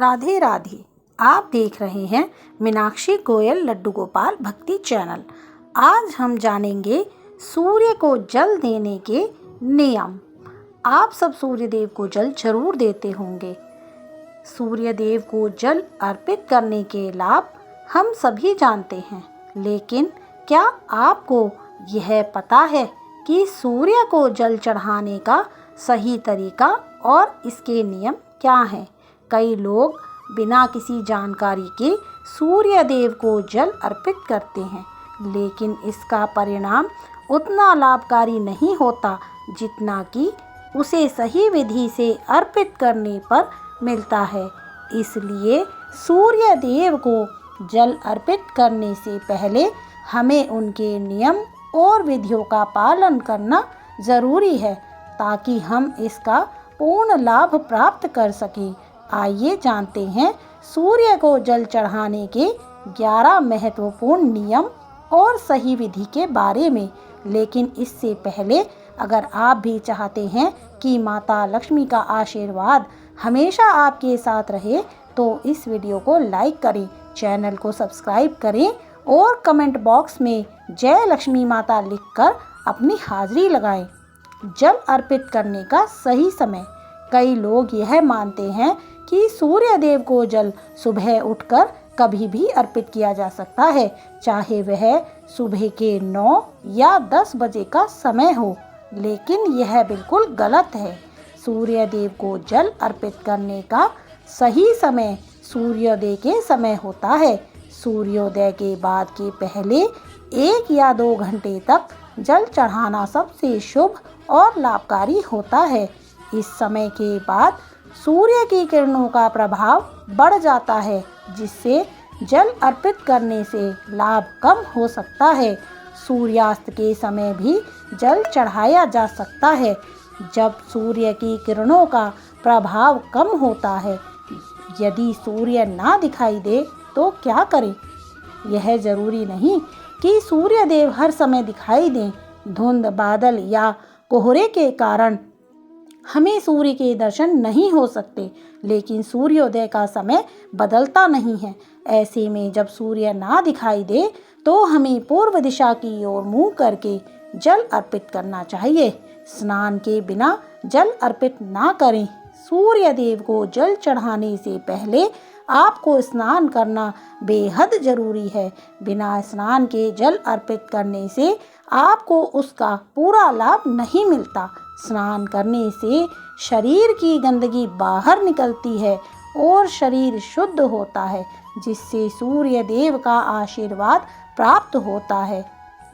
राधे राधे। आप देख रहे हैं मीनाक्षी गोयल लड्डू गोपाल भक्ति चैनल। आज हम जानेंगे सूर्य को जल देने के नियम। आप सब सूर्य देव को जल जरूर देते होंगे। सूर्य देव को जल अर्पित करने के लाभ हम सभी जानते हैं, लेकिन क्या आपको यह पता है कि सूर्य को जल चढ़ाने का सही तरीका और इसके नियम क्या हैं? कई लोग बिना किसी जानकारी के सूर्य देव को जल अर्पित करते हैं, लेकिन इसका परिणाम उतना लाभकारी नहीं होता जितना कि उसे सही विधि से अर्पित करने पर मिलता है। इसलिए सूर्य देव को जल अर्पित करने से पहले हमें उनके नियम और विधियों का पालन करना ज़रूरी है, ताकि हम इसका पूर्ण लाभ प्राप्त कर सकें। आइए जानते हैं सूर्य को जल चढ़ाने के 11 महत्वपूर्ण नियम और सही विधि के बारे में। लेकिन इससे पहले अगर आप भी चाहते हैं कि माता लक्ष्मी का आशीर्वाद हमेशा आपके साथ रहे, तो इस वीडियो को लाइक करें, चैनल को सब्सक्राइब करें और कमेंट बॉक्स में जय लक्ष्मी माता लिखकर अपनी हाजिरी लगाएं। जल अर्पित करने का सही समय। कई लोग यह मानते हैं कि सूर्य देव को जल सुबह उठकर कभी भी अर्पित किया जा सकता है, चाहे वह सुबह के 9 या 10 बजे का समय हो, लेकिन यह बिल्कुल गलत है। सूर्य देव को जल अर्पित करने का सही समय सूर्योदय के समय होता है। सूर्योदय के बाद के पहले 1 या 2 घंटे तक जल चढ़ाना सबसे शुभ और लाभकारी होता है। इस समय के बाद सूर्य की किरणों का प्रभाव बढ़ जाता है, जिससे जल अर्पित करने से लाभ कम हो सकता है। सूर्यास्त के समय भी जल चढ़ाया जा सकता है, जब सूर्य की किरणों का प्रभाव कम होता है। यदि सूर्य ना दिखाई दे तो क्या करें? यह जरूरी नहीं कि सूर्य देव हर समय दिखाई दें। धुंध, बादल या कोहरे के कारण हमें सूर्य के दर्शन नहीं हो सकते, लेकिन सूर्योदय का समय बदलता नहीं है। ऐसे में जब सूर्य ना दिखाई दे तो हमें पूर्व दिशा की ओर मुंह करके जल अर्पित करना चाहिए। स्नान के बिना जल अर्पित ना करें। सूर्य देव को जल चढ़ाने से पहले आपको स्नान करना बेहद जरूरी है। बिना स्नान के जल अर्पित करने से आपको उसका पूरा लाभ नहीं मिलता। स्नान करने से शरीर की गंदगी बाहर निकलती है और शरीर शुद्ध होता है, जिससे सूर्य देव का आशीर्वाद प्राप्त होता है।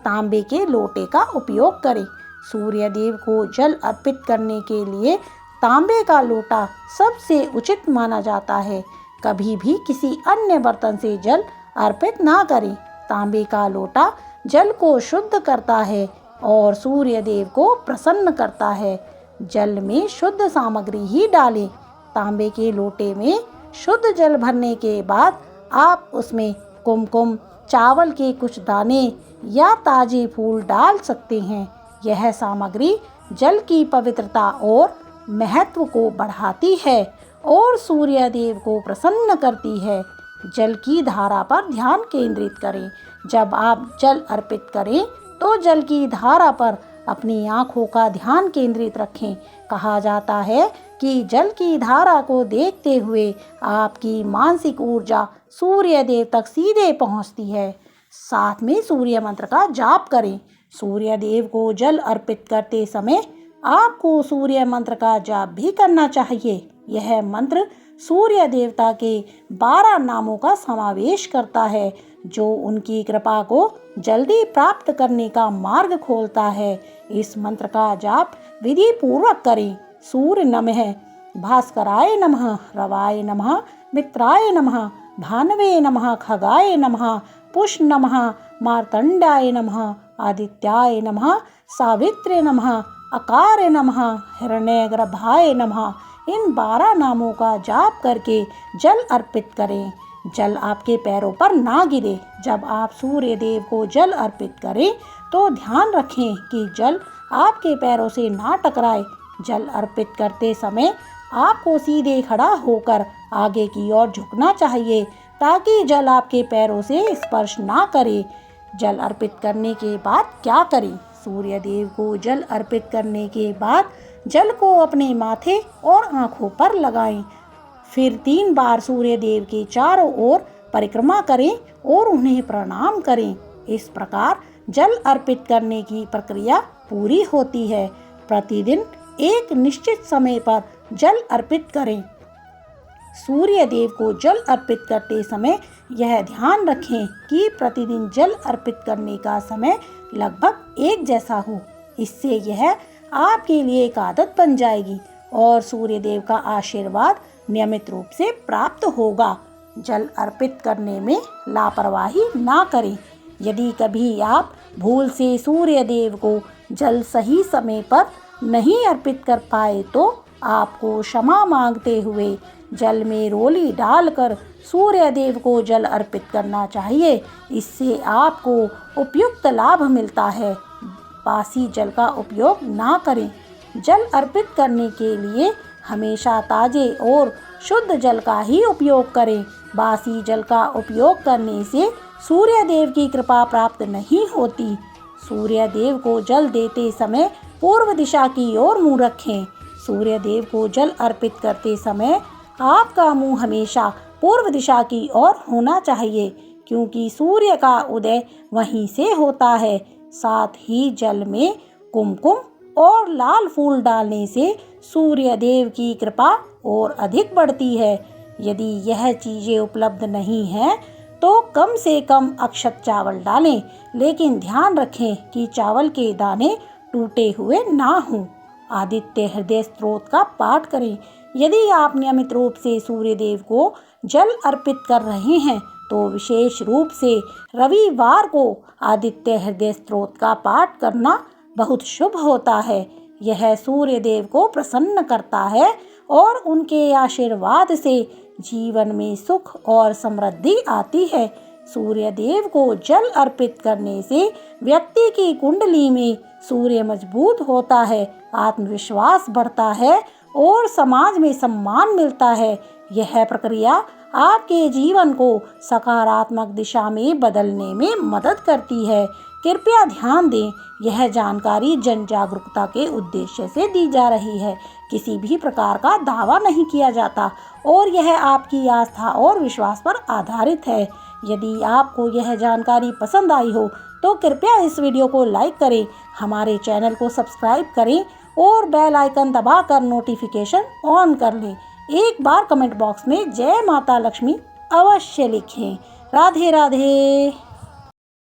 तांबे के लोटे का उपयोग करें। सूर्य देव को जल अर्पित करने के लिए तांबे का लोटा सबसे उचित माना जाता है। कभी भी किसी अन्य बर्तन से जल अर्पित ना करें। तांबे का लोटा जल को शुद्ध करता है और सूर्य देव को प्रसन्न करता है। जल में शुद्ध सामग्री ही डालें। तांबे के लोटे में शुद्ध जल भरने के बाद आप उसमें कुमकुम, चावल के कुछ दाने या ताजे फूल डाल सकते हैं। यह सामग्री जल की पवित्रता और महत्व को बढ़ाती है और सूर्य देव को प्रसन्न करती है। जल की धारा पर ध्यान केंद्रित करें। जब आप जल अर्पित करें तो जल की धारा पर अपनी आँखों का ध्यान केंद्रित रखें। कहा जाता है कि जल की धारा को देखते हुए आपकी मानसिक ऊर्जा सूर्य देव तक सीधे पहुँचती है। साथ में सूर्य मंत्र का जाप करें। सूर्य देव को जल अर्पित करते समय आपको सूर्य मंत्र का जाप भी करना चाहिए। यह मंत्र सूर्य देवता के 12 नामों का समावेश करता है, जो उनकी कृपा को जल्दी प्राप्त करने का मार्ग खोलता है। इस मंत्र का जाप विधि पूर्वक करें। सूर्य नमः, भास्कराय नमः, रवाय नमः, मित्राय नमः, भानवे नमः, खगाय नमः, पुष नमः, मार्तंडाय नमः, आदित्याय नमः, सावित्रे नमः, अकार्य नमः, हिरण्यगर्भाय नमः। इन 12 नामों का जाप करके जल अर्पित करें। जल आपके पैरों पर ना गिरे। जब आप सूर्य देव को जल अर्पित करें तो ध्यान रखें कि जल आपके पैरों से ना टकराए। जल अर्पित करते समय आपको सीधे खड़ा होकर आगे की ओर झुकना चाहिए ताकि जल आपके पैरों से स्पर्श ना करे। जल अर्पित करने के बाद क्या करें? सूर्य देव को जल अर्पित करने के बाद जल को अपने माथे और आँखों पर लगाएं। फिर 3 बार सूर्य देव के चारों ओर परिक्रमा करें और उन्हें प्रणाम करें। इस प्रकार जल अर्पित करने की प्रक्रिया पूरी होती है। प्रतिदिन एक निश्चित समय पर जल अर्पित करें। सूर्य देव को जल अर्पित करते समय यह ध्यान रखें कि प्रतिदिन जल अर्पित करने का समय लगभग एक जैसा हो। इससे यह आपके लिए एक आदत बन जाएगी और सूर्य देव का आशीर्वाद नियमित रूप से प्राप्त होगा। जल अर्पित करने में लापरवाही ना करें। यदि कभी आप भूल से सूर्य देव को जल सही समय पर नहीं अर्पित कर पाए तो आपको क्षमा मांगते हुए जल में रोली डालकर सूर्य देव को जल अर्पित करना चाहिए। इससे आपको उपयुक्त लाभ मिलता है। बासी जल का उपयोग ना करें। जल अर्पित करने के लिए हमेशा ताजे और शुद्ध जल का ही उपयोग करें। बासी जल का उपयोग करने से सूर्य देव की कृपा प्राप्त नहीं होती। सूर्य देव को जल देते समय पूर्व दिशा की ओर मुंह रखें। सूर्य देव को जल अर्पित करते समय आपका मुंह हमेशा पूर्व दिशा की ओर होना चाहिए, क्योंकि सूर्य का उदय वहीं से होता है। साथ ही जल में कुमकुम और लाल फूल डालने से सूर्य देव की कृपा और अधिक बढ़ती है। यदि यह चीज़ें उपलब्ध नहीं हैं तो कम से कम अक्षत चावल डालें, लेकिन ध्यान रखें कि चावल के दाने टूटे हुए ना हों। आदित्य हृदय स्तोत्र का पाठ करें। यदि आप नियमित रूप से सूर्य देव को जल अर्पित कर रहे हैं तो विशेष रूप से रविवार को आदित्य हृदय स्तोत्र का पाठ करना बहुत शुभ होता है। यह सूर्य देव को प्रसन्न करता है और उनके आशीर्वाद से जीवन में सुख और समृद्धि आती है। सूर्य देव को जल अर्पित करने से व्यक्ति की कुंडली में सूर्य मजबूत होता है, आत्मविश्वास बढ़ता है और समाज में सम्मान मिलता है। यह प्रक्रिया आपके जीवन को सकारात्मक दिशा में बदलने में मदद करती है। कृपया ध्यान दें, यह जानकारी जन जागरूकता के उद्देश्य से दी जा रही है। किसी भी प्रकार का दावा नहीं किया जाता और यह आपकी आस्था और विश्वास पर आधारित है। यदि आपको यह जानकारी पसंद आई हो तो कृपया इस वीडियो को लाइक करें, हमारे चैनल को सब्सक्राइब करें और बेल आइकन दबाकर नोटिफिकेशन ऑन कर लें। एक बार कमेंट बॉक्स में जय माता लक्ष्मी अवश्य लिखें। राधे राधे।